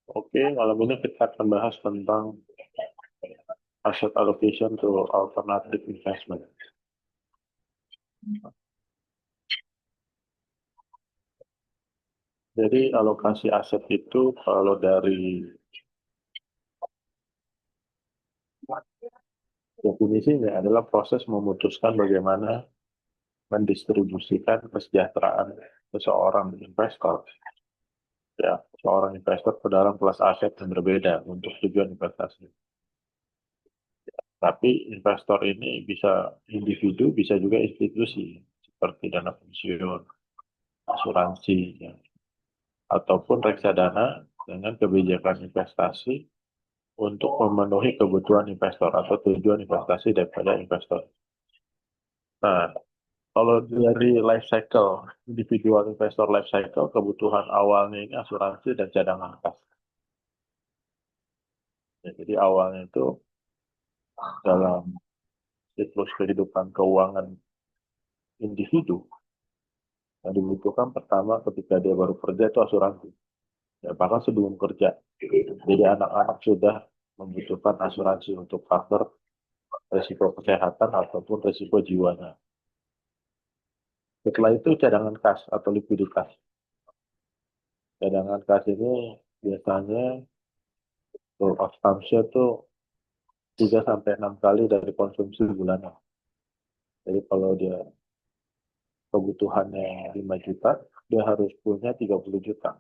Oke, malam ini kita akan bahas tentang asset allocation to alternative investment. Jadi alokasi aset itu kalau dari definisinya adalah proses memutuskan bagaimana mendistribusikan kesejahteraan seseorang investor, ya, seorang investor ke dalam kelas aset yang berbeda untuk tujuan investasi. Tapi investor ini bisa individu, bisa juga institusi, seperti dana pensiun, asuransi, ya, ataupun reksadana dengan kebijakan investasi untuk memenuhi kebutuhan investor atau tujuan investasi daripada investor. Nah, kalau dari life cycle, individual investor life cycle, kebutuhan awalnya ini asuransi dan cadangan kas. Ya, jadi awalnya itu dalam siklus kehidupan keuangan individu, yang dibutuhkan pertama ketika dia baru kerja itu asuransi. Ya, bahkan sebelum kerja. Jadi anak-anak sudah membutuhkan asuransi untuk cover risiko kesehatan ataupun risiko jiwanya. Setelah itu cadangan kas atau likuiditas. Cadangan kas ini biasanya rule of thumb-nya tuh 3 sampai 6 kali dari konsumsi bulanan. Jadi kalau dia kebutuhannya 5 juta, dia harus punya 30 juta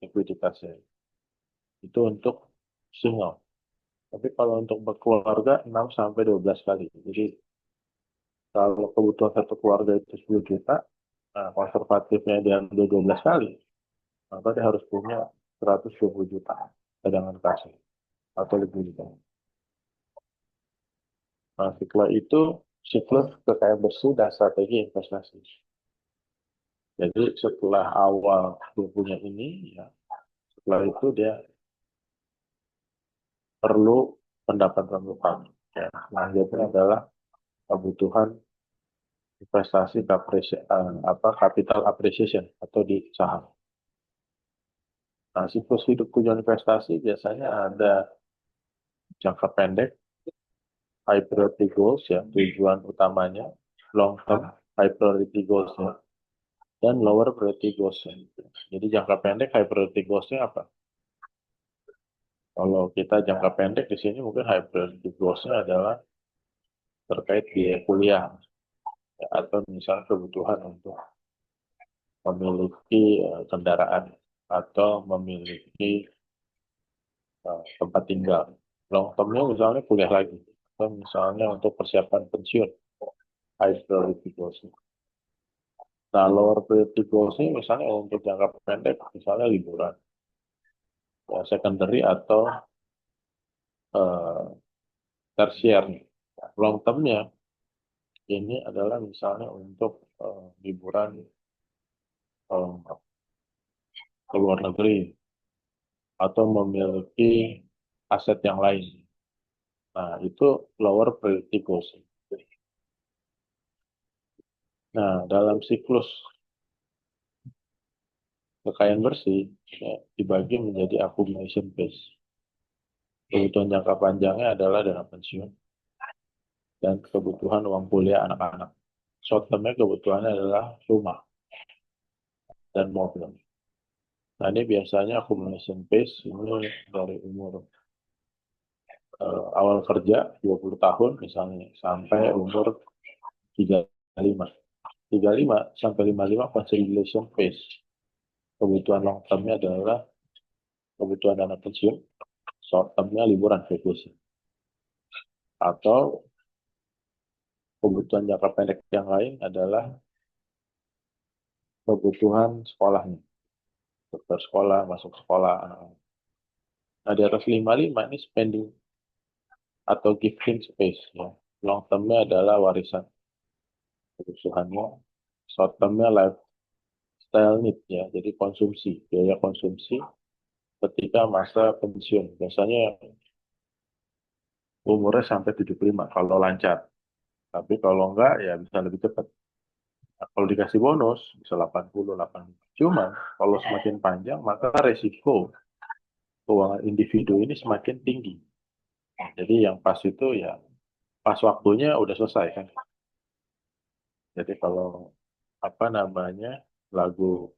likuiditasnya. Itu untuk single. Tapi kalau untuk berkeluarga 6 sampai 12 kali. Jadi kalau kebutuhan satu keluarga itu 10 juta, nah konservatifnya dia ambil 12 kali, maka dia harus punya 120 juta cadangan kas atau likuiditas. Nah, setelah itu siklus kekayaan bersih dan strategi investasi. Jadi setelah awal dia punya ini, ya, setelah itu dia perlu pendapatan tetap. Ya, selanjutnya adalah kebutuhan investasi capital appreciation atau di saham. Nah, siklus hidup tujuan investasi biasanya ada jangka pendek, high priority goals, ya, tujuan utamanya, long term, high priority goals, ya, dan lower priority goals. Jadi jangka pendek high priority goals-nya apa? Kalau kita jangka pendek di sini mungkin high priority goals-nya adalah terkait biaya kuliah, ya, atau misalnya kebutuhan untuk memiliki kendaraan atau memiliki tempat tinggal. Long term-nya misalnya kuliah lagi, atau misalnya untuk persiapan pensiun, high priority goals. Nah, lower priority goals-nya misalnya untuk jangka pendek, misalnya liburan, ya, secondary atau uh, tersier. Long term-nya ini adalah misalnya untuk liburan uh, ke luar negeri atau memiliki aset yang lain. Nah, itu lower priority goals. Nah, dalam siklus kekayaan bersih, ya, dibagi menjadi accumulation phase. Kebutuhan jangka panjangnya adalah dana pensiun dan kebutuhan uang kuliah anak-anak. Short term-nya kebutuhannya adalah rumah dan mobil. Nah, ini biasanya accumulation phase ini dari umur awal kerja 20 tahun misalnya sampai umur 35. 35 sampai 55 consolidation phase. Kebutuhan long term-nya adalah kebutuhan dana pensiun, short term-nya liburan vacation. Atau kebutuhan jangka pendek yang lain adalah kebutuhan sekolahnya, sekolah, masuk sekolah. Nah, di atas 55 ini spending atau giving space. Ya. Long term-nya adalah warisan kebutuhannya, short term-nya lifestyle need, ya, jadi konsumsi, biaya konsumsi ketika masa pensiun. Biasanya umurnya sampai 75 kalau lancar. Tapi kalau enggak, ya bisa lebih cepat. Nah, kalau dikasih bonus, bisa 80, 80. Cuma, kalau semakin panjang, maka resiko keuangan individu ini semakin tinggi. Jadi yang pas itu ya pas waktunya udah selesai kan. Jadi kalau apa namanya lagu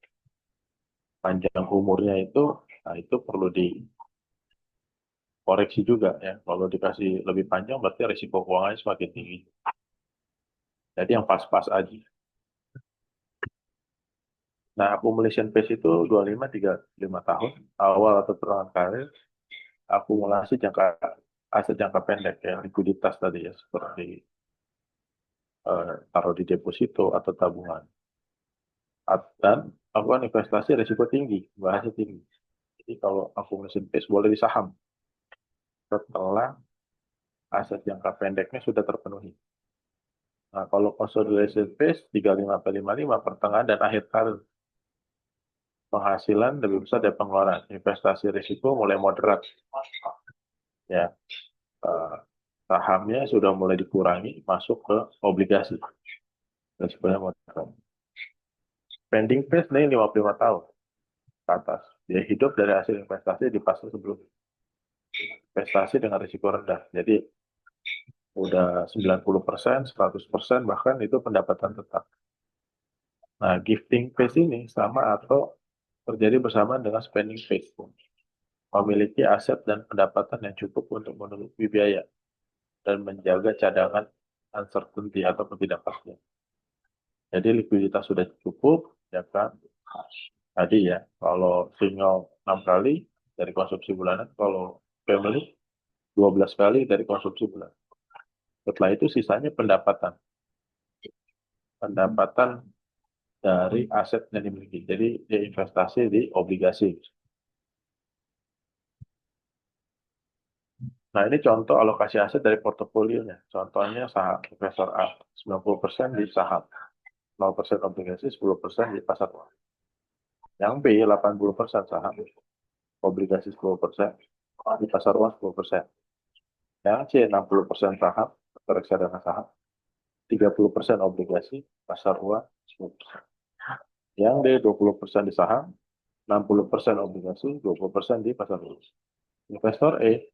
panjang umurnya itu, nah itu perlu dikoreksi juga ya. Kalau dikasih lebih panjang berarti risiko keuangannya semakin tinggi. Jadi yang pas-pas aja. Nah, accumulation phase itu 25-35 tahun awal atau pertengahan karir, akumulasi aset jangka pendek ya, likuiditas tadi ya, seperti taruh di deposito atau tabungan. Dan lakukan investasi risiko tinggi, bahasa tinggi. Jadi kalau accumulation phase boleh di saham setelah aset jangka pendeknya sudah terpenuhi. Nah, kalau consolidation phase 35-55 pertengahan dan akhir karir, penghasilan lebih besar dari pengeluaran, investasi risiko mulai moderat. Ya, eh, sahamnya sudah mulai dikurangi, masuk ke obligasi. Dan sebenarnya moderat. Pending phase nih 55 tahun ke atas. Dia hidup dari hasil investasi di pasar sebelumnya. Investasi dengan risiko rendah. Jadi udah 90%, 100%, bahkan itu pendapatan tetap. Nah, gifting phase ini sama atau terjadi bersamaan dengan spending phase. Memiliki aset dan pendapatan yang cukup untuk menutupi biaya dan menjaga cadangan uncertainty atau ketidakpastian. Jadi likuiditas sudah cukup, ya kan? Tadi ya, kalau single 6 kali dari konsumsi bulanan, kalau family 12 kali dari konsumsi bulanan. Setelah itu sisanya pendapatan. Pendapatan dari aset yang dimiliki. Jadi dia investasi di obligasi. Nah, ini contoh alokasi aset dari portofolionya. Contohnya saham investor A, 90% di saham, 0% obligasi, 10% di pasar uang. Yang B, 80% saham, obligasi 10%, di pasar uang 10%. Yang C, 60% saham, reksadana saham, 30% obligasi, pasar uang 10%. Yang D, 20% di saham, 60% obligasi, 20% di pasar uang. Investor E,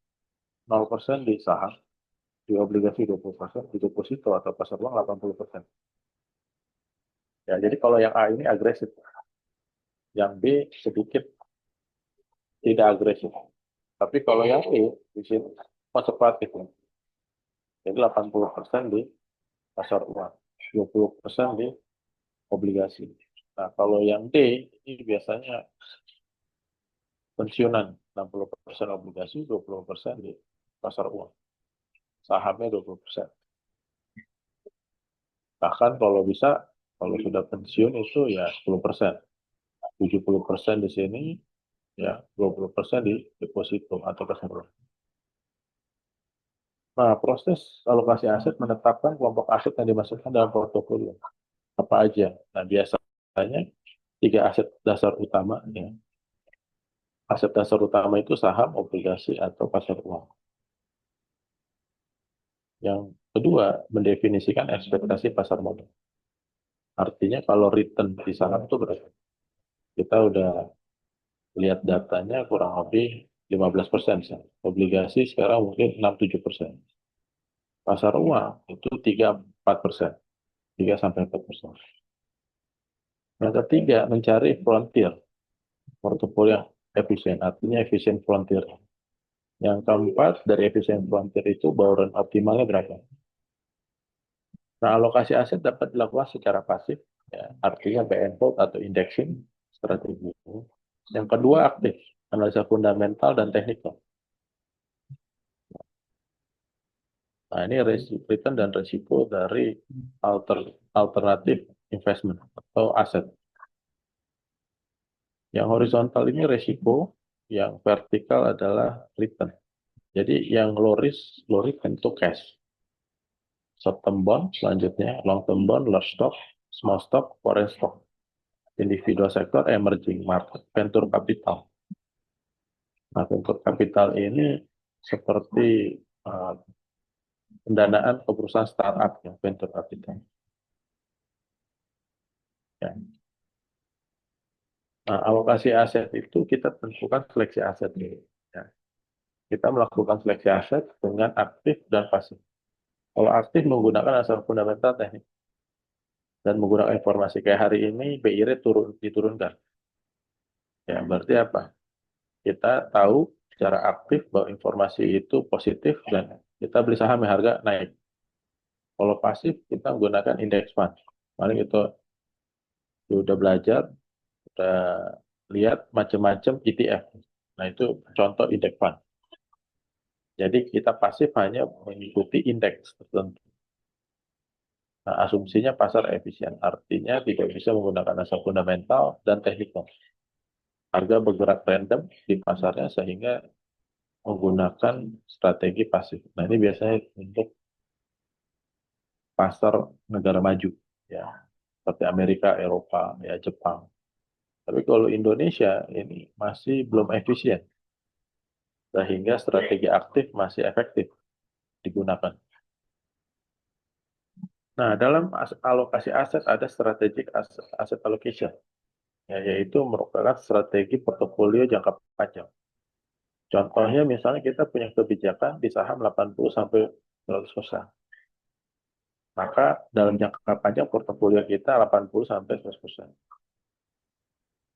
0% di saham, di obligasi 20%, di deposito atau pasar uang 80%. Ya, jadi kalau yang A ini agresif, yang B sedikit tidak agresif. Tapi kalau yang E di sini konservatif. Ya. Jadi 80% di pasar uang, 20% di obligasi. Nah, kalau yang D ini biasanya pensiunan, 60% obligasi, 20% di pasar uang. Sahamnya 20%. Bahkan kalau bisa, kalau sudah pensiun itu ya 10%. 70% di sini, ya 20% di deposito atau pasar uang. Nah, proses alokasi aset menetapkan kelompok aset yang dimasukkan dalam portofolio. Apa aja? Nah, biasanya tiga aset dasar utama. Ya. Aset dasar utama itu saham, obligasi, atau pasar uang. Yang kedua, mendefinisikan ekspektasi pasar modal. Artinya kalau return di saham itu berapa? Kita udah lihat datanya kurang lebih 15%. Obligasi sekarang mungkin 6-7%. Pasar uang itu 3-4%. 3-4%. Yang ketiga, mencari frontier, portofolio yang efisien, artinya efisien frontier. Yang keempat, dari efisien frontier itu bauran optimalnya berapa. Nah, alokasi aset dapat dilakukan secara pasif, ya, artinya buy and hold atau indexing strategi. Yang kedua, aktif, analisa fundamental dan teknikal. Nah, ini return dan risiko dari alternatif investment atau aset. Yang horizontal ini risiko, yang vertikal adalah return. Jadi yang low risk tentu cash. Short term bond, selanjutnya long term bond, large stock, small stock, foreign stock. Individual sektor, emerging market, venture capital. Nah, venture capital ini seperti pendanaan ke perusahaan startup, ya, venture capital. Ya. Nah, alokasi aset itu kita tentukan seleksi aset. Ya. kita melakukan seleksi aset dengan aktif dan pasif. Kalau aktif menggunakan asal fundamental teknik dan menggunakan informasi kayak hari ini BI rate diturunkan. Ya, berarti apa? Kita tahu secara aktif bahwa informasi itu positif dan kita beli saham yang harga naik. Kalau pasif kita menggunakan index fund. Paling itu sudah belajar, sudah lihat macam-macam ETF. Nah, itu contoh index fund. Jadi kita pasif hanya mengikuti indeks tertentu. Nah, asumsinya pasar efisien, artinya tidak bisa menggunakan asal fundamental dan teknikal. Harga bergerak random di pasarnya sehingga menggunakan strategi pasif. Nah, ini biasanya untuk pasar negara maju, ya, seperti Amerika, Eropa, ya, Jepang. Tapi kalau Indonesia ini masih belum efisien, sehingga strategi aktif masih efektif digunakan. Nah, dalam alokasi aset ada strategic asset allocation, ya, yaitu merupakan strategi portofolio jangka panjang. Contohnya misalnya kita punya kebijakan di saham 80 sampai 100%. Maka dalam jangka panjang portofolio kita 80 sampai 100%.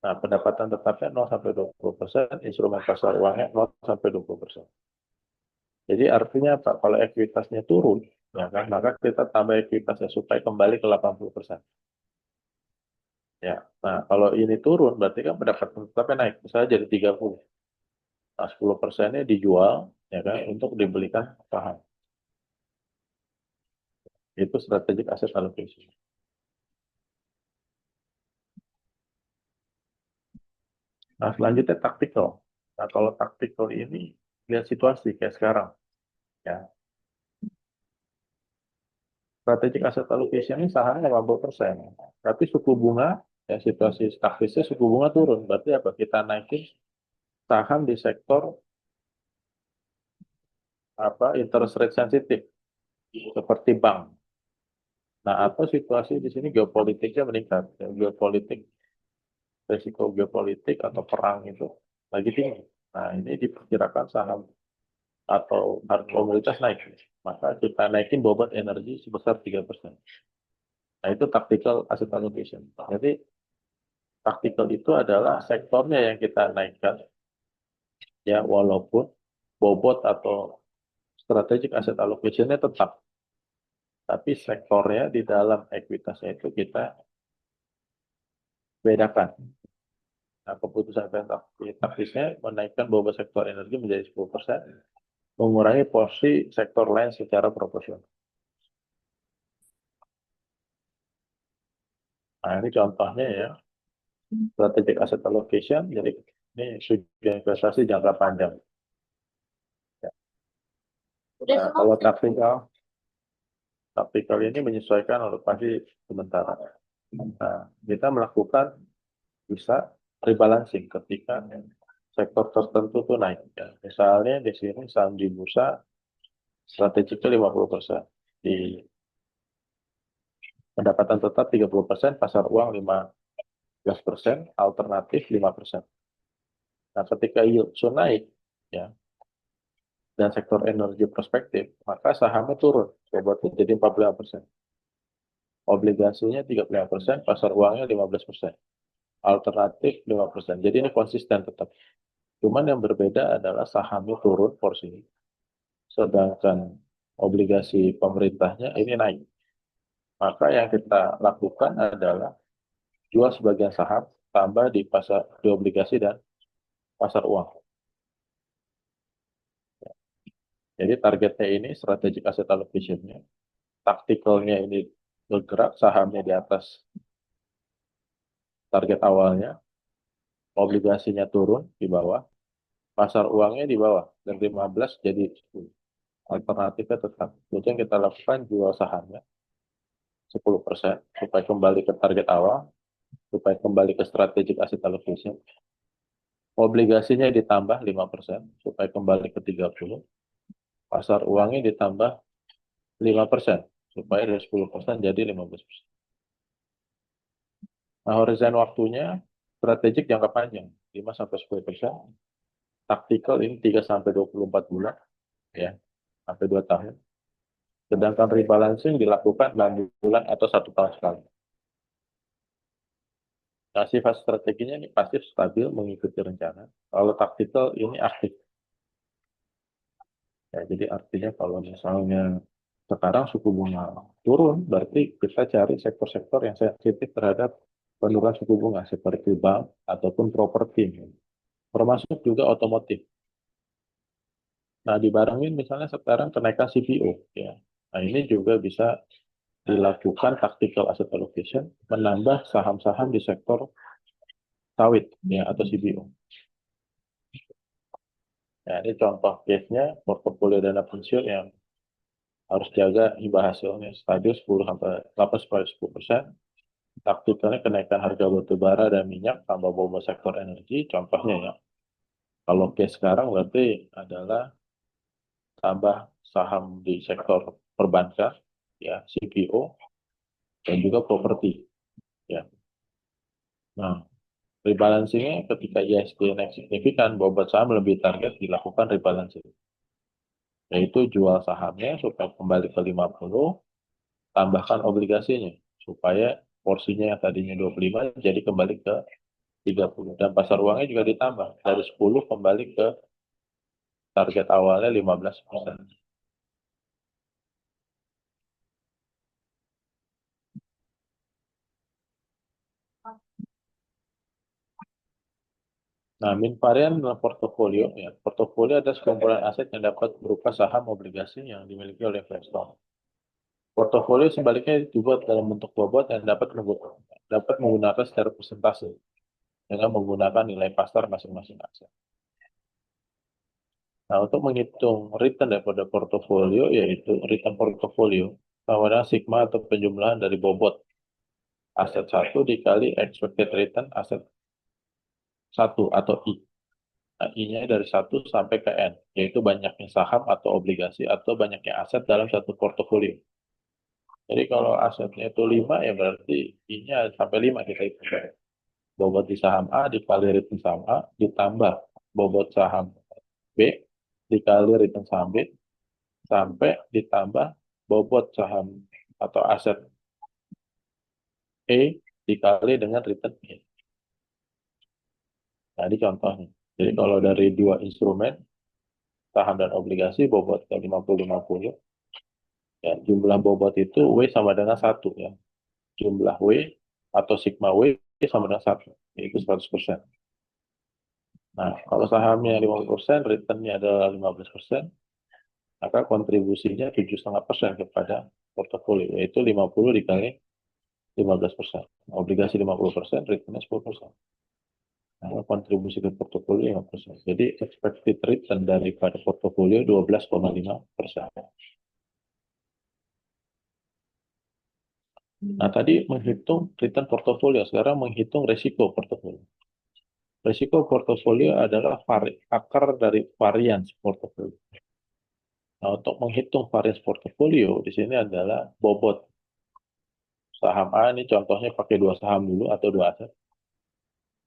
Nah, pendapatan tetapnya 0 sampai 20%, instrumen pasar uangnya 0 sampai 20%. Jadi artinya apa? Kalau ekuitasnya turun, ya kan, maka kita tambah ekuitasnya supaya kembali ke 80%. Ya. Nah, kalau ini turun, berarti kan pendapatan tetapnya naik. Misalnya jadi 30. Nah, 10%-nya dijual, ya kan, untuk dibelikan saham. Itu strategic asset allocation. Nah, selanjutnya tactical. Nah, kalau tactical ini, lihat situasi kayak sekarang. Ya. Strategic asset allocation ini sahamnya 80%. Tapi suku bunga, ya situasi taktisnya suku bunga turun. Berarti apa? Kita naikin saham di sektor apa interest rate sensitif seperti bank. Nah, atau situasi di sini geopolitiknya meningkat. Ya, geopolitik, risiko geopolitik atau perang itu lagi tinggi. Nah, ini diperkirakan saham atau harga komoditas naik. Maka kita naikin bobot energi sebesar 3%. Nah, itu tactical asset allocation. Jadi, tactical itu adalah sektornya yang kita naikkan, ya, walaupun bobot atau strategic asset allocation-nya tetap. Tapi sektornya di dalam ekuitasnya itu kita bedakan. Nah, keputusan taktisnya menaikkan bobot sektor energi menjadi 10%, mengurangi porsi sektor lain secara proporsional. Nah, ini contohnya ya, strategic asset allocation, jadi ini sudah investasi jangka panjang. Ya. Nah, kalau taktikal ini menyesuaikan alokasi sementara. Nah, kita melakukan bisa rebalancing ketika sektor tertentu tuh naik. Ya. Misalnya di sini saham di bursa strateginya 50%. Di pendapatan tetap 30%, pasar uang 15%, alternatif 5%. Nah, ketika yield so naik, ya, dan sektor energi prospektif, maka sahamnya turun, jadi 45%. Obligasinya 35%, pasar uangnya 15%. Alternatif 5%. Jadi ini konsisten tetap. Cuman yang berbeda adalah sahamnya turun porsinya, sedangkan obligasi pemerintahnya ini naik. Maka yang kita lakukan adalah jual sebagian saham, tambah di obligasi dan pasar uang. Jadi targetnya ini strategic asset allocation-nya, taktikalnya ini bergerak, sahamnya di atas target awalnya, obligasinya turun di bawah, pasar uangnya di bawah, dari 15 jadi 10. Alternatifnya tetap. Jadi yang kita lakukan jual sahamnya 10% supaya kembali ke target awal, supaya kembali ke strategic asset allocation. Obligasinya ditambah 5% supaya kembali ke 30. Pasar uangnya ditambah 5% supaya dari 10% jadi 15%. Nah, horizon waktunya strategik jangka panjang, 5 sampai 10%, taktikal ini 3-24 bulan, ya, sampai 2 tahun. Sedangkan rebalancing dilakukan 6 bulan atau 1 tahun sekali. Nah, sifat strateginya ini pasif stabil mengikuti rencana. Kalau taktikal ini aktif. Ya, jadi artinya kalau misalnya sekarang suku bunga turun, berarti kita cari sektor-sektor yang sensitif terhadap penurunan suku bunga seperti bank ataupun properti, termasuk juga otomotif. Nah, dibarengin misalnya sekarang kenaikan CPO, ya. Nah, ini juga bisa dilakukan tactical asset allocation, menambah saham-saham di sektor sawit, ya, atau CPO. Nah, ini contoh case-nya portofolio dana pensiun yang harus jaga imbal hasilnya stabil 10-10%. Taktikalnya kenaikan harga batu bara dan minyak tambah bobo sektor energi, contohnya ya. Kalau case sekarang berarti adalah tambah saham di sektor perbankan, ya, CPO, dan juga properti, ya. Nah, rebalancingnya ketika ISG naik signifikan, bobot saham lebih target dilakukan rebalancing, yaitu jual sahamnya supaya kembali ke 50, tambahkan obligasinya supaya porsinya yang tadinya 25 jadi kembali ke 30. Dan pasar uangnya juga ditambah dari 10 kembali ke target awalnya 15%. Nah, min varian dalam portofolio, ya, portofolio ada sekumpulan aset yang dapat berupa saham obligasi yang dimiliki oleh investor. Portofolio sebaliknya dibuat dalam bentuk bobot yang dapat menggunakan secara persentase dengan menggunakan nilai pasar masing-masing aset. Nah, untuk menghitung return daripada portofolio, yaitu return portofolio, sama dengan sigma atau penjumlahan dari bobot aset 1 dikali expected return aset 1 atau I. Nah, I-nya dari 1 sampai ke N, yaitu banyaknya saham atau obligasi atau banyaknya aset dalam satu portofolio. Jadi kalau asetnya itu 5, ya berarti I-nya sampai 5 kita hitung. Bobot di saham A dikali return saham A, ditambah bobot saham B dikali return saham B, sampai ditambah bobot saham atau aset E dikali dengan return E. Nah, ini contohnya. Jadi kalau dari dua instrumen, saham dan obligasi, bobotnya 50-50, ya, jumlah bobot itu W sama dengan 1, ya. Jumlah W atau sigma W sama dengan 1, yaitu 100%. Nah, kalau sahamnya 50%, return-nya adalah 15%, maka kontribusinya 7,5% kepada portofolio, yaitu 50 dikali 15%. Obligasi 50%, return-nya 10%. Nah, kontribusi ke portofolio 5%. Jadi expected return daripada portofolio 12,5%. Nah, tadi menghitung return portofolio, sekarang menghitung resiko portofolio. Resiko portofolio adalah akar dari varians portofolio. Nah, untuk menghitung varians portofolio, di sini adalah bobot saham A, ini contohnya pakai 2 saham dulu atau 2 aset.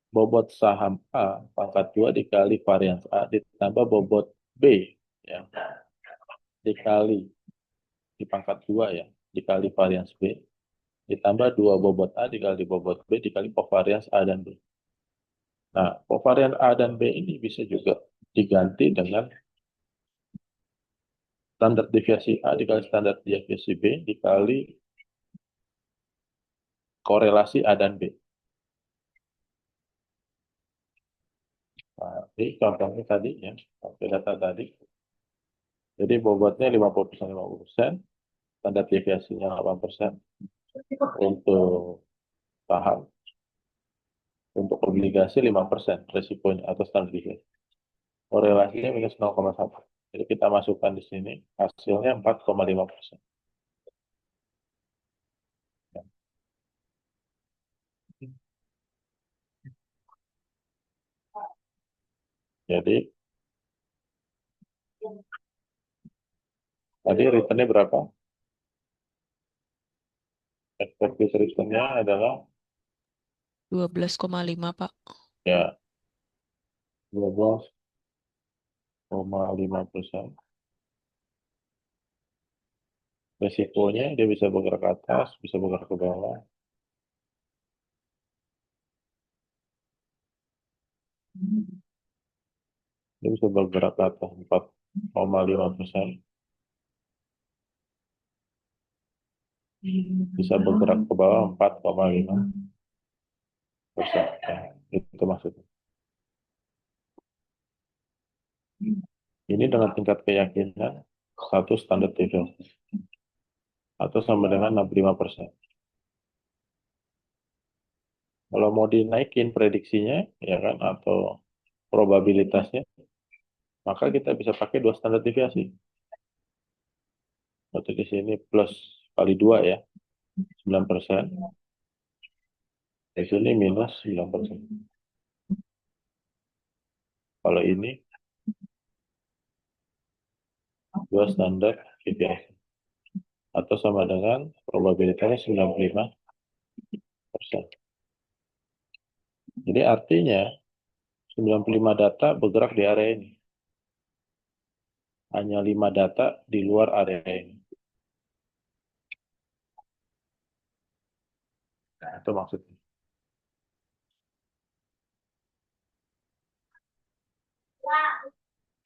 Bobot saham A pangkat 2 dikali varians A ditambah bobot B, ya, dikali di pangkat 2, ya, dikali varians B, ditambah 2 bobot A dikali bobot B dikali covariance A dan B. Nah, covariance A dan B ini bisa juga diganti dengan standar deviasi A dikali standar deviasi B dikali korelasi A dan B. Nah, ini contohnya tadi, ya, pakai data tadi. Jadi bobotnya 50%, 50%, standar deviasinya 8% untuk saham, untuk obligasi 5% resikonya atau standar deviasi. Korelasinya minus 0,1. Jadi kita masukkan di sini, hasilnya 4,5%. Jadi tadi returnnya berapa? Expected returnnya adalah 12,5, Pak. ya 12,5%. 0,5%. Resikonya dia bisa bergerak ke atas, bisa bergerak ke bawah. Dia bisa bergerak ke atas 4,5%. Bisa bergerak ke bawah 4,5%. Ya, itu maksudnya. Ini dengan tingkat keyakinan satu standar deviasi atau sama dengan 65%. Kalau mau dinaikin prediksinya, ya kan, atau probabilitasnya, maka kita bisa pakai dua standar deviasi. Berarti di sini plus kali dua ya, 9%. Di sini minus 9%. Kalau ini dua standar deviasi atau sama dengan probabilitasnya 95%. Jadi artinya 95 data bergerak di area ini. Hanya 5 data di luar area ini. Nah, itu maksudnya.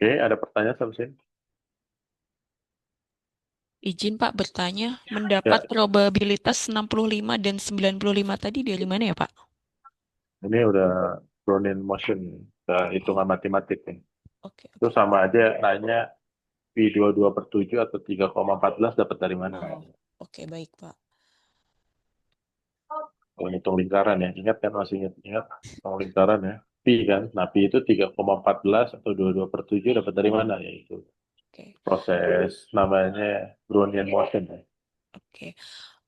Oke, ada pertanyaan sampai sini? Izin Pak bertanya, mendapat Ya, probabilitas 65 dan 95 tadi dari mana ya Pak? ini udah Brownian motion, udah Oh, hitungan matematik nih. oke Itu oke. sama aja nanya Pi 22/7 atau 3,14 dapat dari mana? Oh, oke baik Pak. Kalau hitung lingkaran ya, ingat kan, masih ingat hitung lingkaran ya. Pi kan, nah Pi itu 3,14 atau 22/7 dapat dari mana ya, itu Oke proses namanya Brownian motion ya. oke.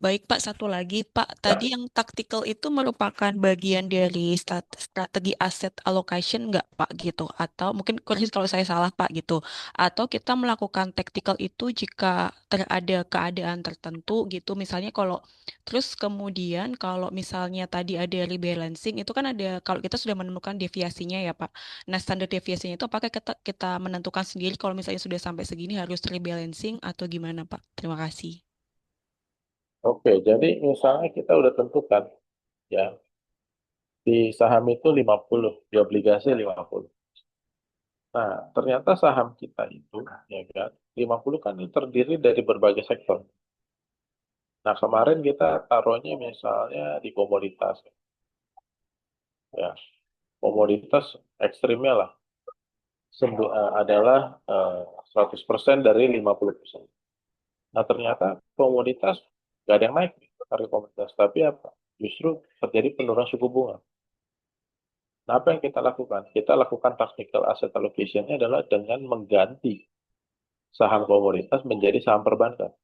Baik Pak, satu lagi Pak, tadi Ya, yang tactical itu merupakan bagian dari strategi asset allocation nggak Pak gitu? Atau mungkin koreksi kalau saya salah Pak gitu. Atau kita melakukan tactical itu jika terada keadaan tertentu gitu. Misalnya kalau terus kemudian kalau misalnya tadi ada rebalancing itu kan ada kalau kita sudah menemukan deviasinya ya Pak. Nah standar deviasinya itu apakah kita menentukan sendiri kalau misalnya sudah sampai segini harus rebalancing atau gimana Pak? Terima kasih. oke, jadi misalnya kita udah tentukan ya, di saham itu 50, di obligasi 50. Nah, ternyata saham kita itu, ya kan, 50 kan ini terdiri dari berbagai sektor. Nah, kemarin kita taruhnya misalnya di komoditas, ya. Komoditas ekstrimnya lah, adalah 100% dari 50%. Nah, ternyata komoditas nggak ada yang naik, dari komoditas. Tapi apa? Justru terjadi penurunan suku bunga. Nah, apa yang kita lakukan? Kita lakukan tactical asset allocation-nya adalah dengan mengganti saham komoditas menjadi saham perbankan.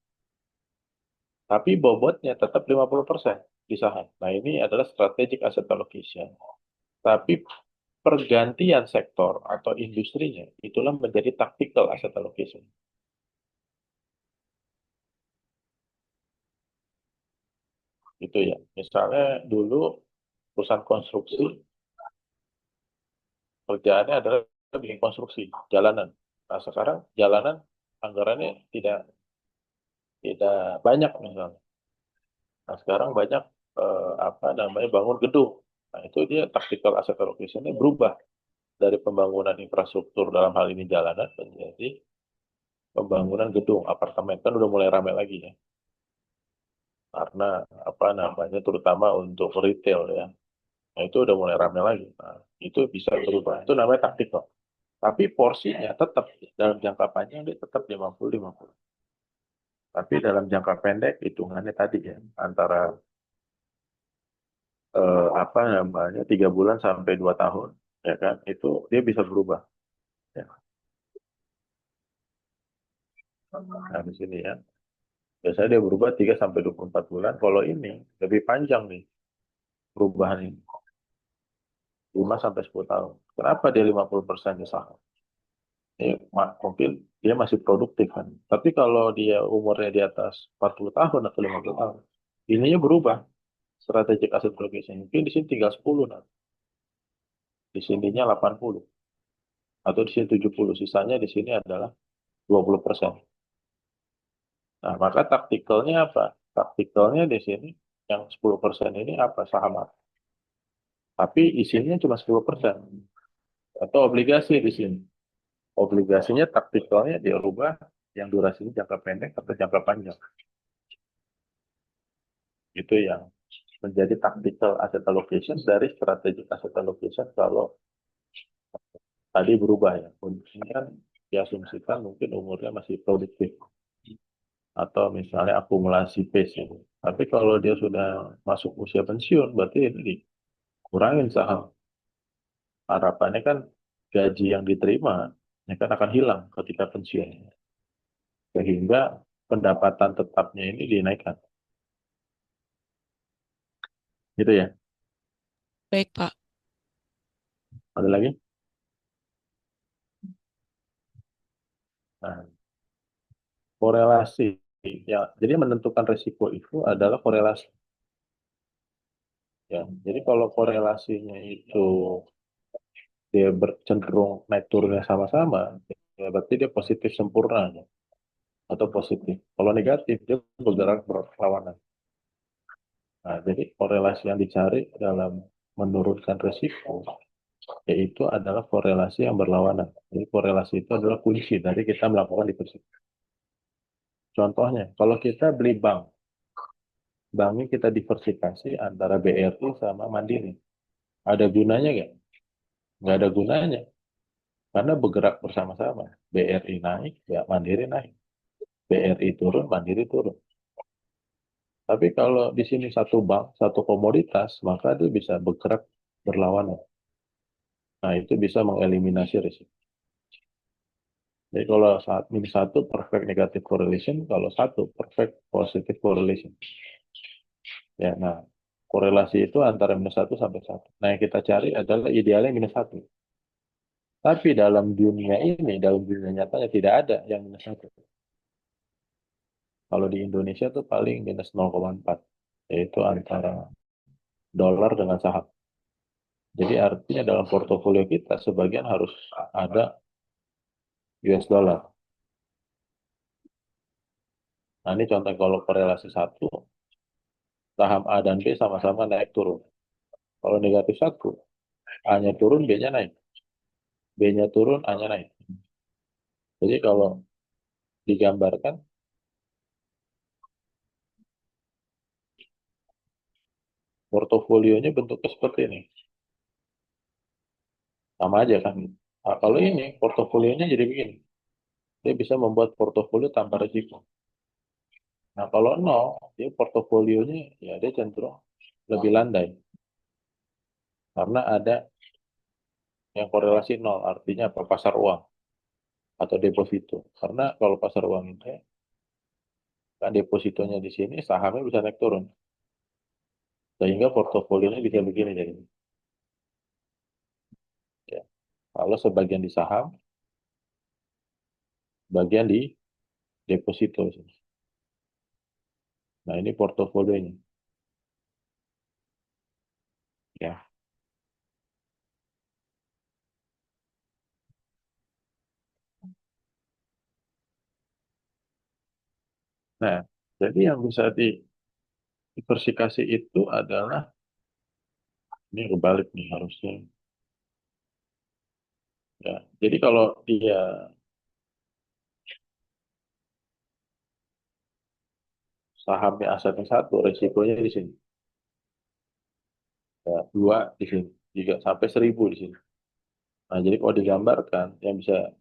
Tapi bobotnya tetap 50% di saham. Nah, ini adalah strategic asset allocation. Tapi pergantian sektor atau industrinya itulah menjadi tactical asset allocation. Gitu ya. Misalnya dulu perusahaan konstruksi kerjaannya adalah bikin konstruksi jalanan. Nah, sekarang jalanan anggarannya tidak tidak banyak misalnya. Nah, sekarang banyak apa namanya bangun gedung. Nah, itu dia tactical asset allocation-nya berubah dari pembangunan infrastruktur dalam hal ini jalanan menjadi pembangunan gedung, apartemen. Kan udah mulai ramai lagi ya. Karena apa namanya terutama untuk retail ya. Nah, itu udah mulai ramai lagi. Nah, itu bisa berubah. Itu namanya tactical. Tapi porsinya tetap dalam jangka panjang dia tetap 50-50. Tapi dalam jangka pendek hitungannya tadi ya antara apa namanya 3 bulan sampai 2 tahun ya kan itu dia bisa berubah ya. Nah di sini ya biasanya dia berubah 3 sampai 24 bulan. Kalau ini lebih panjang nih perubahan ini 5 sampai 10 tahun. Kenapa dia 50% di saham? Ya, mungkin dia masih produktif kan. Tapi kalau dia umurnya di atas 40 tahun atau 50 tahun, ininya berubah strategic asset allocation. Mungkin di sini tinggal 10 nanti. Di sininya 80. atau di sini 70, sisanya di sini adalah 20%. Nah, maka taktikalnya apa? Taktikalnya di sini yang 10% ini apa? Saham apa? Tapi isinya cuma 10%. Atau obligasi di sini. Obligasinya taktikalnya dirubah yang durasinya jangka pendek atau jangka panjang. Itu yang menjadi tactical asset allocation dari strategic asset allocation kalau tadi berubah ya. Ini kan diasumsikan mungkin umurnya masih produktif atau misalnya akumulasi pace ya. Tapi kalau dia sudah masuk usia pensiun, berarti ini dikurangin saham. Harapannya kan gaji yang diterima ya kan akan hilang ketika pensiun. Sehingga pendapatan tetapnya ini dinaikkan. Gitu ya. Baik, Pak. Ada lagi? Nah, korelasi. Ya, jadi menentukan risiko itu adalah korelasi. Ya, jadi kalau korelasinya itu dia cenderung naik turunnya sama-sama, ya berarti dia positif sempurna ya, atau positif. Kalau negatif dia bergerak berlawanan. Nah, jadi korelasi yang dicari dalam menurunkan risiko yaitu adalah korelasi yang berlawanan. Jadi korelasi itu adalah kunci dari kita melakukan diversifikasi. Contohnya, kalau kita beli bank, banknya kita diversifikasi antara BRI sama Mandiri. Ada gunanya nggak? Nggak ada gunanya. Karena bergerak bersama-sama. BRI naik, ya Mandiri naik. BRI turun, Mandiri turun. Tapi kalau di sini satu bank, satu komoditas, maka dia bisa bergerak berlawanan. Nah, itu bisa mengeliminasi risiko. Jadi kalau saat ini satu perfect negative correlation, kalau satu perfect positive correlation. Ya, nah korelasi itu antara -1 sampai 1. Nah, yang kita cari adalah idealnya -1. Tapi dalam dunia ini, dalam dunia nyatanya tidak ada yang -1. Kalau di Indonesia tuh paling -0,4, yaitu antara dolar dengan saham. Jadi artinya dalam portofolio kita sebagian harus ada US dollar. Nah ini contoh kalau korelasi satu, saham A dan B sama-sama naik turun. Kalau negatif satu, A-nya turun, B-nya naik. B-nya turun, A-nya naik. Jadi kalau digambarkan, portofolionya bentuknya seperti ini. Sama aja kan. Nah, kalau ini, portofolionya jadi begini. Dia bisa membuat portofolio tanpa risiko. Nah, kalau nol, dia portofolionya ya dia cenderung lebih landai. Karena ada yang korelasi nol, artinya apa? Pasar uang atau deposito. Karena kalau pasar uang itu, kan depositonya di sini, sahamnya bisa naik turun. Sehingga portofolionya bisa begini jadi. Ya. Kalau sebagian di saham, bagian di deposito. Nah, ini portofolionya. Ya. Nah, jadi yang bisa diversifikasi itu adalah, ini kebalik nih harusnya. Ya. Jadi kalau dia sahamnya asetnya satu, risikonya di sini. Ya, dua di sini. Tiga sampai 1.000 di sini. Nah, jadi kalau digambarkan, yang bisa,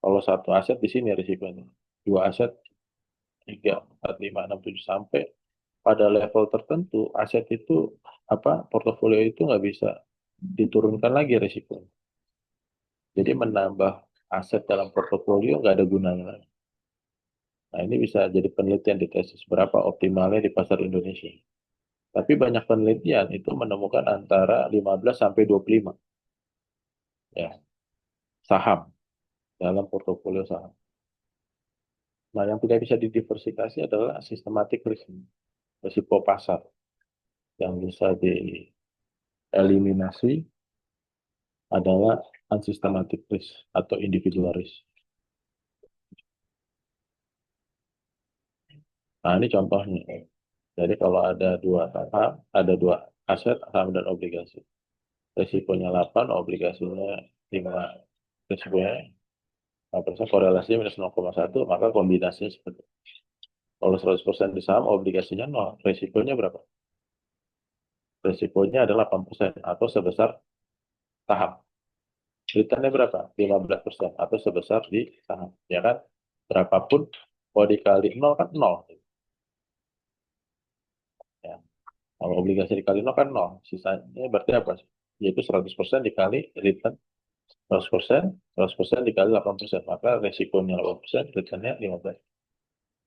kalau satu aset di sini risikonya. Dua aset, tiga, empat, lima, enam, tujuh, sampai pada level tertentu, aset itu, apa, portofolio itu nggak bisa diturunkan lagi risikonya. Jadi menambah aset dalam portofolio nggak ada gunanya lagi. Nah, ini bisa jadi penelitian di tesis berapa optimalnya di pasar Indonesia. Tapi banyak penelitian itu menemukan antara 15 sampai 25 ya, saham dalam portofolio saham. Nah, yang tidak bisa didiversifikasi adalah systematic risk, risiko pasar yang bisa dieliminasi adalah unsystematic risk atau individual risk. Nah, ini contohnya. Jadi kalau ada dua saham, ada dua aset, saham dan obligasi. Risikonya 8, obligasinya 5. Risikonya 5%, korelasinya minus 0,1, maka kombinasinya seperti itu. Kalau 100% di saham, obligasinya 0. Risikonya berapa? Risikonya adalah 8% atau sebesar saham. Returnnya berapa? 15% atau sebesar di saham. Ya kan? Berapapun, kalau dikali 0 kan 0. Ya. Kalau obligasi dikali 0 kan 0. Sisanya berarti apa? Yaitu 100% dikali return 100%, 100% dikali 8%. Maka resikonya 8%, returnnya 15%.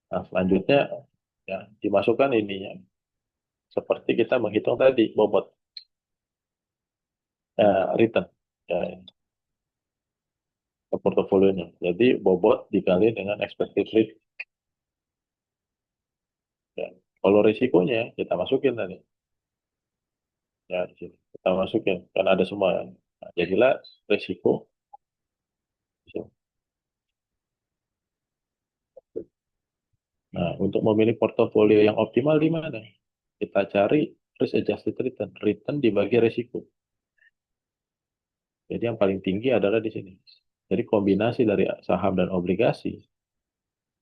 Nah, selanjutnya ya dimasukkan ininya. Seperti kita menghitung tadi, bobot return ya, ke portofolionya. Jadi bobot dikali dengan expected rate. Ya. Kalau risikonya kita masukin tadi. Ya, di sini. Kita masukin. Karena ada semua. Nah, jadilah risiko. Nah, untuk memilih portofolio yang optimal di mana? Kita cari risk adjusted return. Return dibagi risiko. Jadi yang paling tinggi adalah di sini. Jadi kombinasi dari saham dan obligasi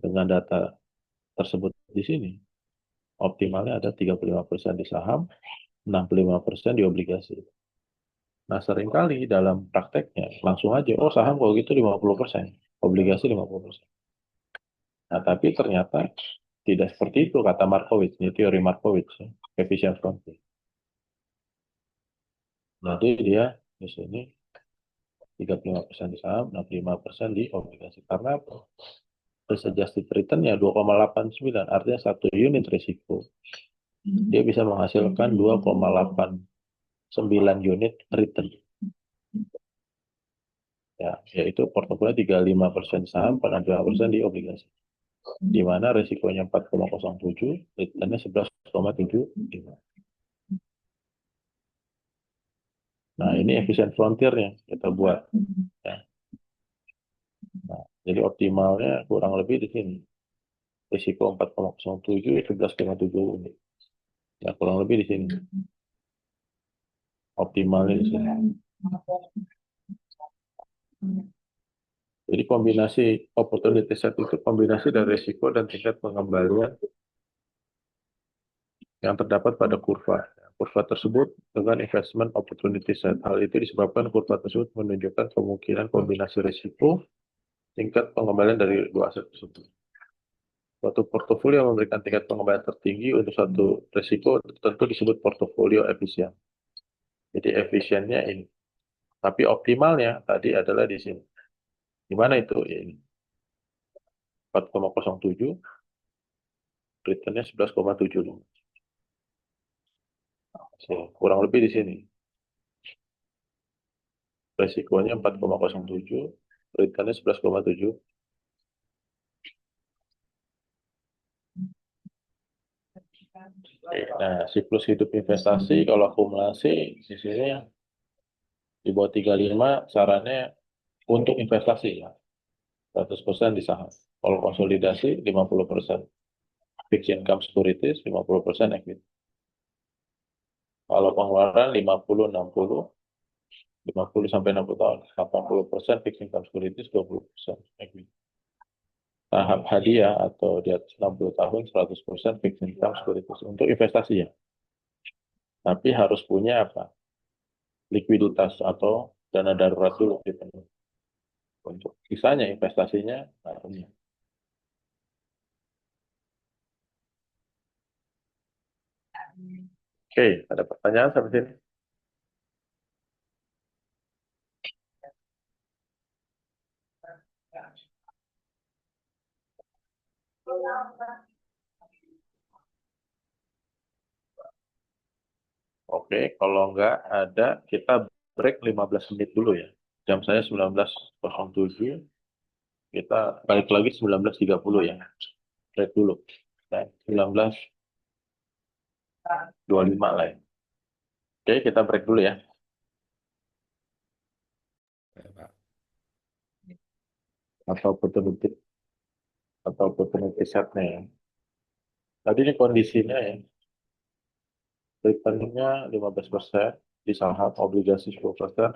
dengan data tersebut di sini, optimalnya ada 35% di saham, 65% di obligasi. Nah, seringkali dalam prakteknya langsung aja, oh saham kalau gitu 50%, obligasi 50%. Nah, tapi ternyata tidak seperti itu kata Markowitz, ini teori Markowitz, ya, efficient frontier. Jadi dia di sini 35% di saham, 65% di obligasi. Karena apa? Risk adjusted return-nya 2,89, artinya satu unit risiko. Dia bisa menghasilkan 2,89 unit return. Ya, yaitu portofolio 35% saham, 45% di obligasi. Di mana risikonya 4,07, returnnya 11,75. Nah, ini efficient frontier-nya kita buat. Ya. Nah, jadi optimalnya kurang lebih di sini. Risiko 4,07, 11,7 unit. Ya, kurang lebih di sini. Optimalnya di sini. Jadi kombinasi opportunity set itu kombinasi dari risiko dan tingkat pengembalian yang terdapat pada kurva. Kurva tersebut dengan investment opportunity set. Hal itu disebabkan kurva tersebut menunjukkan kemungkinan kombinasi risiko tingkat pengembalian dari dua aset tersebut. Suatu portofolio yang memberikan tingkat pengembalian tertinggi untuk satu risiko tentu disebut portofolio efisien. Jadi efisiennya ini. Tapi optimalnya tadi adalah di sini. Di mana itu? Ini 4,07, returnnya 11,75. Kurang lebih di sini. Resikonya 4,07, returnnya 11,7. Nah, siklus hidup investasi kalau akumulasi di sini di bawah 35 sarannya untuk investasi ya. 100% di saham. Kalau konsolidasi 50% fixed income securities, 50% equity. Kalau pengeluaran 50-60, 50 sampai 60 tahun, 80% fixed income securities, 20% equity. Tahap hadiah atau di atas 60 tahun 100% fixed income securities untuk investasi ya. Tapi harus punya apa? Likuiditas atau dana darurat dulu gitu. Untuk sisanya investasinya nggak punya. Oke, ada pertanyaan sampai sini? Oke, kalau nggak ada, kita break 15 menit dulu ya. Jam saya 19.07, kita balik lagi 19.30 ya. Break dulu. Nah, 19.25 lah ya. Oke, kita break dulu ya. atau opportunity setnya ya. Tadi ini kondisinya ya, returnnya 15% di saham, obligasi 10%,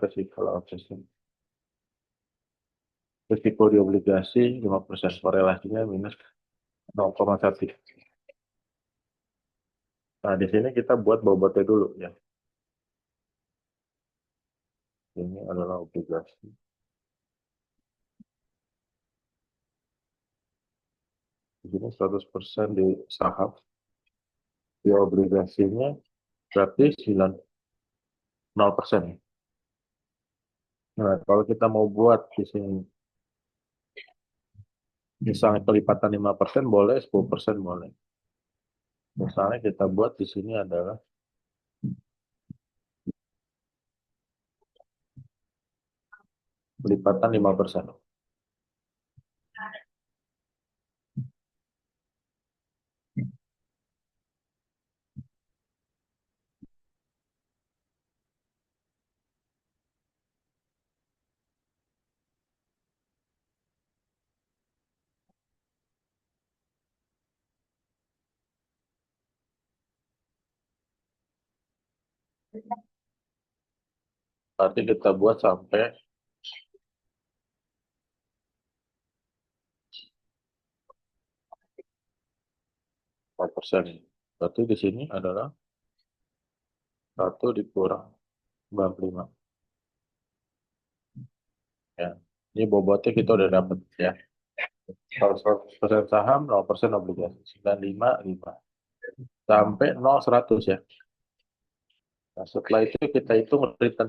risiko di obligasi 5%, korelasinya minus 0,1. Nah, di sini kita buat bobotnya dulu ya. Ini adalah obligasi. Di sini 100% di saham, di obligasinya berarti 0%. Nah, kalau kita mau buat di sini, misalnya kelipatan 5% boleh, 10% boleh. Misalnya kita buat di sini adalah kelipatan 5%. Berarti kita buat sampai 4%. Berarti di sini adalah 1 dikurang 95. Ya. Ini bobotnya kita udah dapat ya. Kalau 100% saham, 0% obligasi. 95, 5. Sampai 0, 100 ya. Nah, setelah itu kita hitung return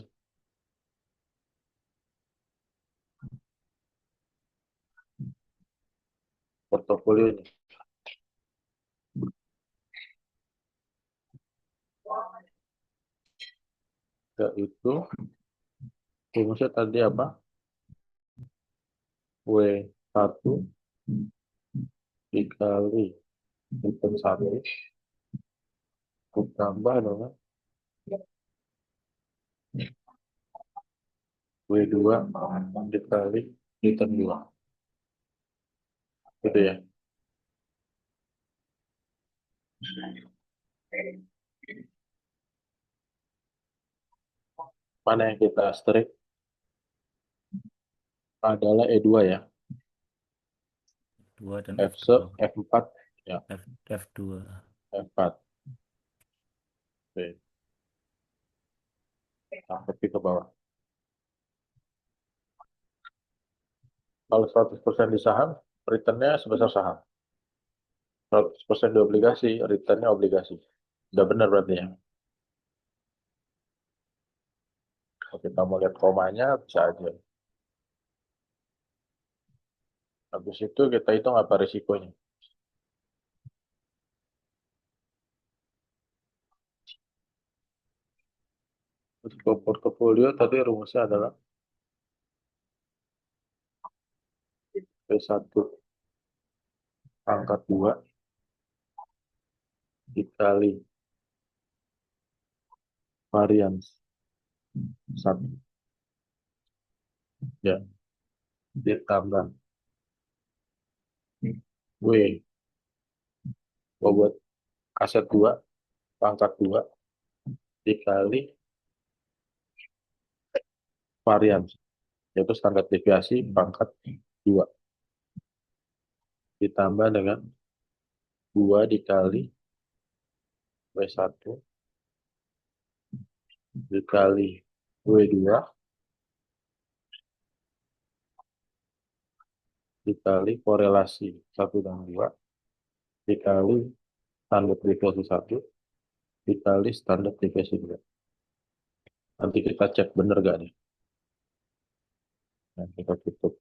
portofolionya. Itu rumusnya tadi apa? W1 dikali return 1 ditambah dengan W2 dikali return 2. Gitu ya. Mana yang kita strike adalah E2 ya. 2 dan F4 ya. F2. F4. Oke. Sampai ke bawah. Kalau 100% di saham, returnnya sebesar saham. 100% di obligasi, returnnya obligasi. Udah benar berarti ya. Kalau kita mau lihat komanya, bisa aja. Habis itu kita hitung apa risikonya. Untuk portofolio tadi rumusnya adalah P1 pangkat 2 dikali varians 1. Ya, ditambah W bobot aset 2 pangkat 2 dikali varians, yaitu standar deviasi pangkat 2 ditambah dengan 2 dikali W1 dikali W2 dikali korelasi 1 dan 2 dikali standar deviasi 1 dikali standar deviasi 2. Nanti kita cek bener gak nih. Nah, kita tutup.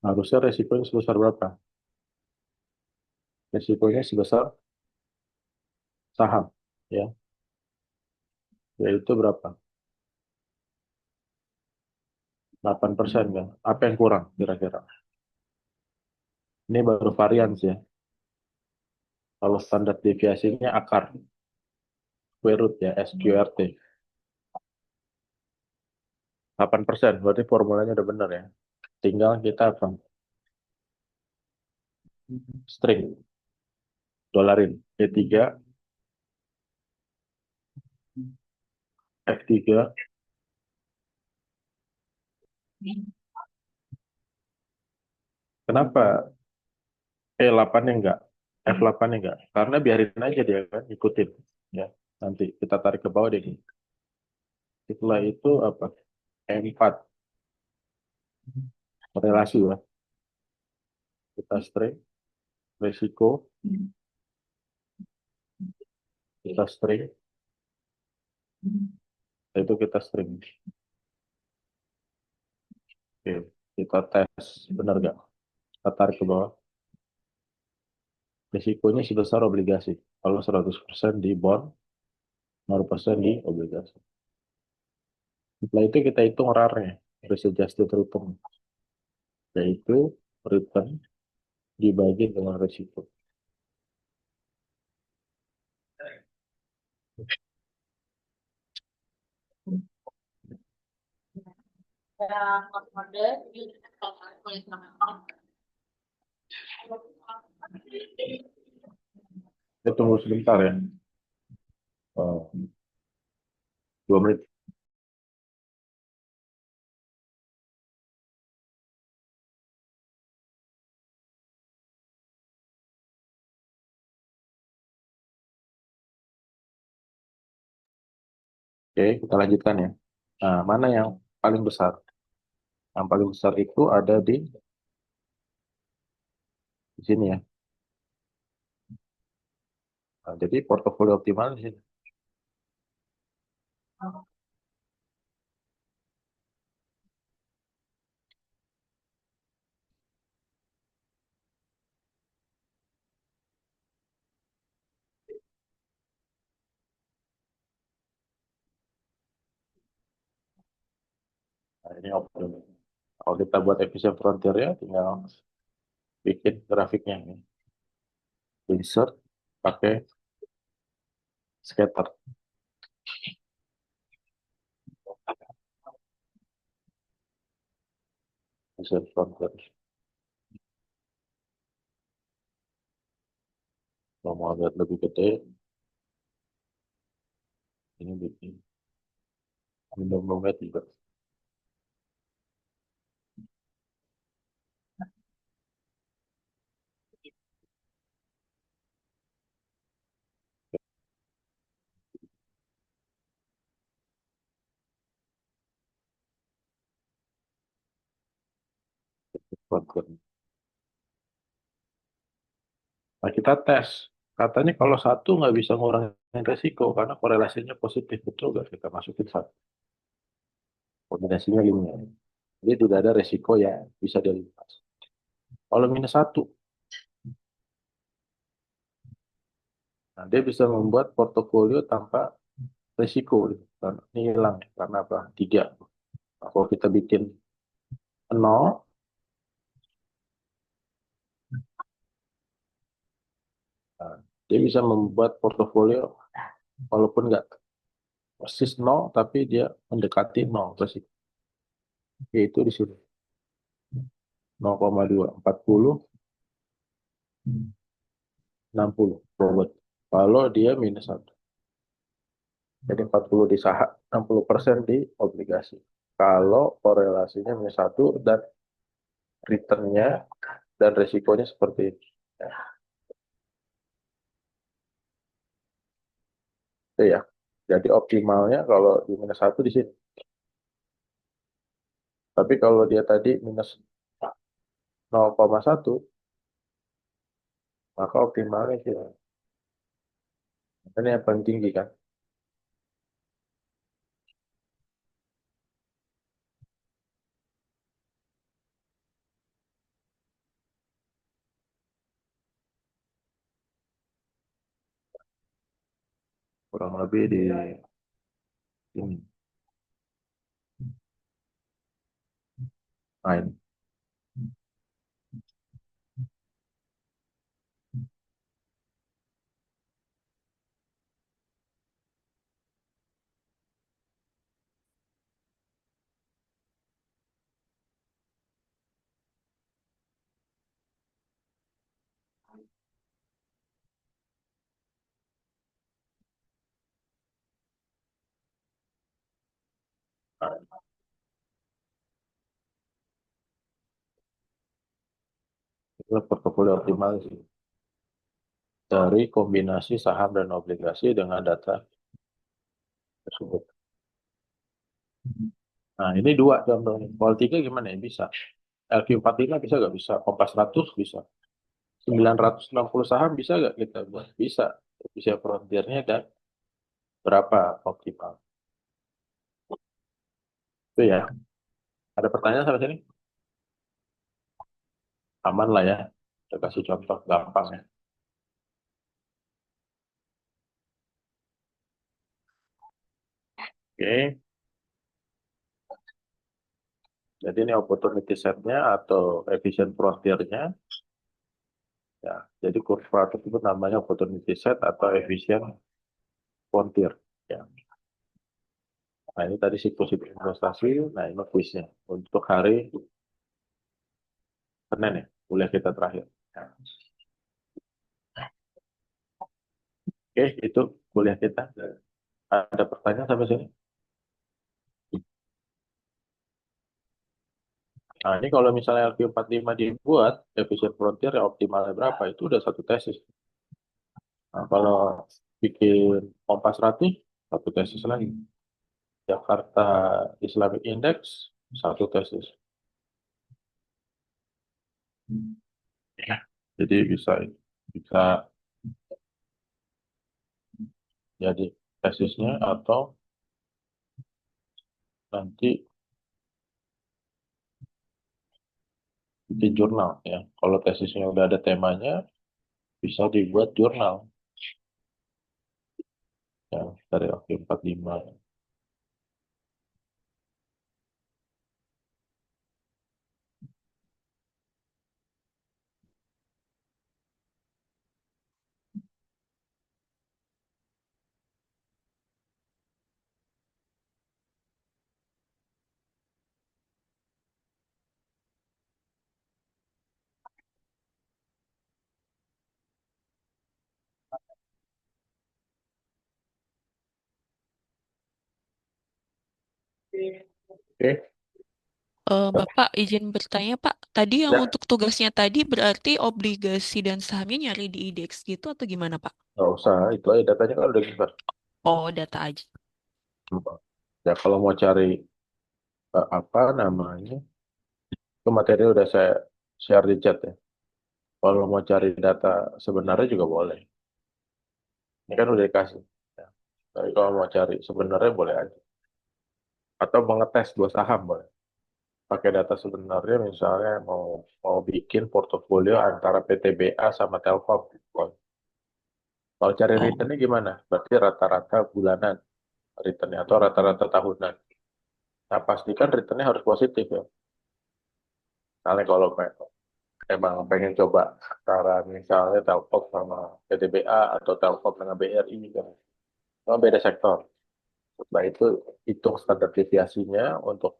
Harusnya resikonya sebesar berapa? Resikonya sebesar saham, ya. Yaitu berapa? 8% kan? Apa yang kurang kira-kira? Ini baru varians ya. Kalau standar deviasinya akar, square root ya, SQRT. 8%, berarti formulanya udah benar ya. Tinggal kita apa? String, dolarin. E3, F3, kenapa E8-nya enggak? F8-nya enggak? Karena biarin aja dia kan, ikutin. Ya, nanti kita tarik ke bawah deh. Setelah itu apa? E4, korelasi ya. Kita string, resiko, kita string, itu kita string. Oke, kita tes, benar nggak? Kita tarik ke bawah. Risikonya sebesar obligasi. Kalau 100% di bond, 0% di obligasi. Setelah itu kita hitung RAR-nya, risk adjusted return, yaitu return dibagi dengan risiko. Kita tunggu sebentar ya. Oh, 2 menit. Oke, kita lanjutkan ya. Nah, mana yang paling besar? Yang paling besar itu ada di sini ya. Nah, jadi portofolio optimal di sini. Nah, ini optimal. Kalau kita buat efisien frontier ya, tinggal bikin grafiknya. Insert pakai scatter. Efisien frontier. Kalau mau lihat lebih gede, ini bikin minimum juga. Frontier. Nah, kita tes. Katanya kalau satu nggak bisa ngurangin resiko karena korelasinya positif. Betul nggak? Kita masukin satu. Kombinasinya linear. Jadi tidak ada resiko yang bisa dilintas. Kalau minus satu, nah dia bisa membuat portofolio tanpa resiko. Karena ini hilang. Karena apa? Tiga. Nah, kalau kita bikin nol, nah, dia bisa membuat portofolio walaupun nggak persis nol, tapi dia mendekati nol resiko. Yaitu di sini 0,2, 40, 60 forward. Kalau dia minus satu. Jadi 40 di saham, 60% di obligasi. Kalau korelasinya minus satu dan returnnya dan resikonya seperti ini. Ya, itu ya. Jadi optimalnya kalau di minus satu di sini. Tapi kalau dia tadi minus 0,1, maka optimalnya sih. Ini yang paling tinggi kan. Kurang lebih di ini. Nah, ini. portofolio optimal sih. Dari kombinasi saham dan obligasi dengan data tersebut. Nah, ini dua contohnya. Kalau tiga gimana ya? Bisa. LQ45 bisa nggak? Bisa. Kompas 100 bisa. 960 saham bisa nggak kita buat? Bisa. Bisa frontiernya dan berapa optimal. Itu ya. Ada pertanyaan sampai sini? Aman lah ya. Kita kasih contoh gampang ya. Oke. Jadi ini opportunity set-nya atau efficient frontier-nya. Ya. Jadi kurva tersebut namanya opportunity set atau efficient frontier. Ya. Nah, ini tadi siklus-siklus investasi. Nah, ini kuisnya. Untuk hari Senin ya, kuliah kita terakhir. Ya. Oke, itu kuliah kita. Ada pertanyaan sampai sini? Nah, ini kalau misalnya LQ45 dibuat, efisien frontier ya optimalnya berapa? Itu udah satu tesis. Nah, kalau bikin Kompas 100, satu tesis lagi. Jakarta Islamic Index, satu tesis. Ya. Jadi bisa bisa jadi tesisnya atau nanti bikin jurnal ya. Kalau tesisnya udah ada temanya, bisa dibuat jurnal ya dari LQ45. Oke. Bapak izin bertanya Pak, tadi yang Ya, untuk tugasnya tadi berarti obligasi dan sahamnya nyari di IDX gitu atau gimana Pak? nggak usah. Itu aja datanya kan udah kita. Oh, data aja. Ya kalau mau cari apa namanya, itu materi udah saya share di chat ya. Kalau mau cari data sebenarnya juga boleh. Ini kan udah dikasih. Ya. Tapi kalau mau cari sebenarnya boleh aja. Atau mengetes dua saham boleh. Pakai data sebenarnya misalnya mau mau bikin portofolio antara PTBA sama Telkom. Kalau cari Oh, returnnya gimana? Berarti rata-rata bulanan returnnya atau rata-rata tahunan. Nah pastikan returnnya harus positif ya. Misalnya kalau emang pengen coba antara misalnya Telkom sama PTBA atau Telkom dengan BRI kan. Itu beda sektor. Nah itu hitung standar deviasinya untuk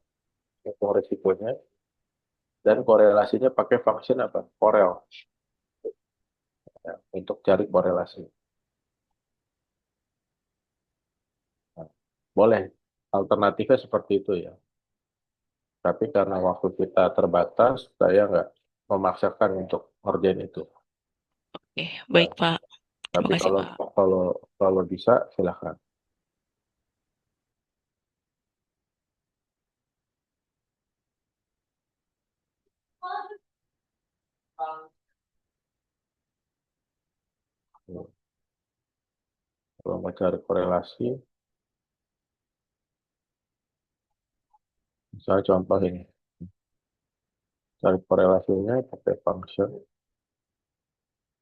hitung risikonya dan korelasinya pakai function apa? Korel ya, untuk cari korelasi. Nah, boleh alternatifnya seperti itu ya. Tapi karena waktu kita terbatas, saya nggak memaksakan untuk ngerjain itu. oke, Ya. baik Pak. Terima Tapi kasih kalau Pak. kalau kalau bisa silakan. Kalau mau cari korelasi, misalnya contoh ini, cari korelasinya pakai function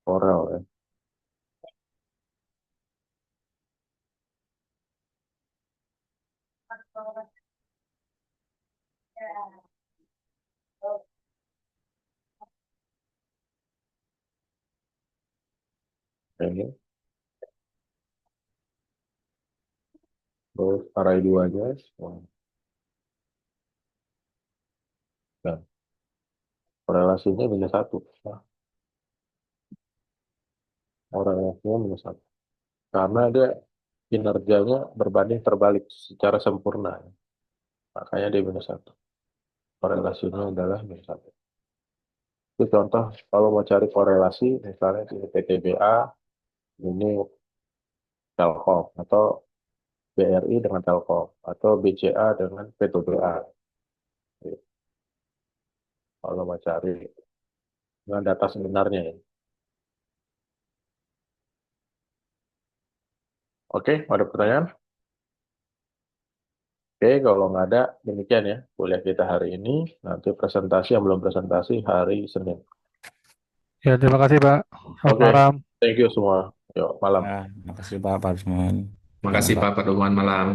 Corel ya. Ini terus array duanya, nah, korelasinya minus satu. Nah, korelasinya minus satu. Karena dia kinerjanya berbanding terbalik secara sempurna. Makanya dia minus satu. Korelasinya adalah minus satu. Itu contoh kalau mau cari korelasi, misalnya di PTBA ini Telkom, atau BRI dengan Telkom, atau BCA dengan P2BA. Kalau mau cari dengan data sebenarnya ya. Oke, ada pertanyaan? Oke, kalau nggak ada, demikian ya kuliah kita hari ini. Nanti presentasi yang belum presentasi hari Senin. Ya, terima kasih Pak. Selamat Oke, malam. thank you semua. Yuk, malam. Ya, makasih Pak Pak Rusman. Makasih Pak Paduman malam.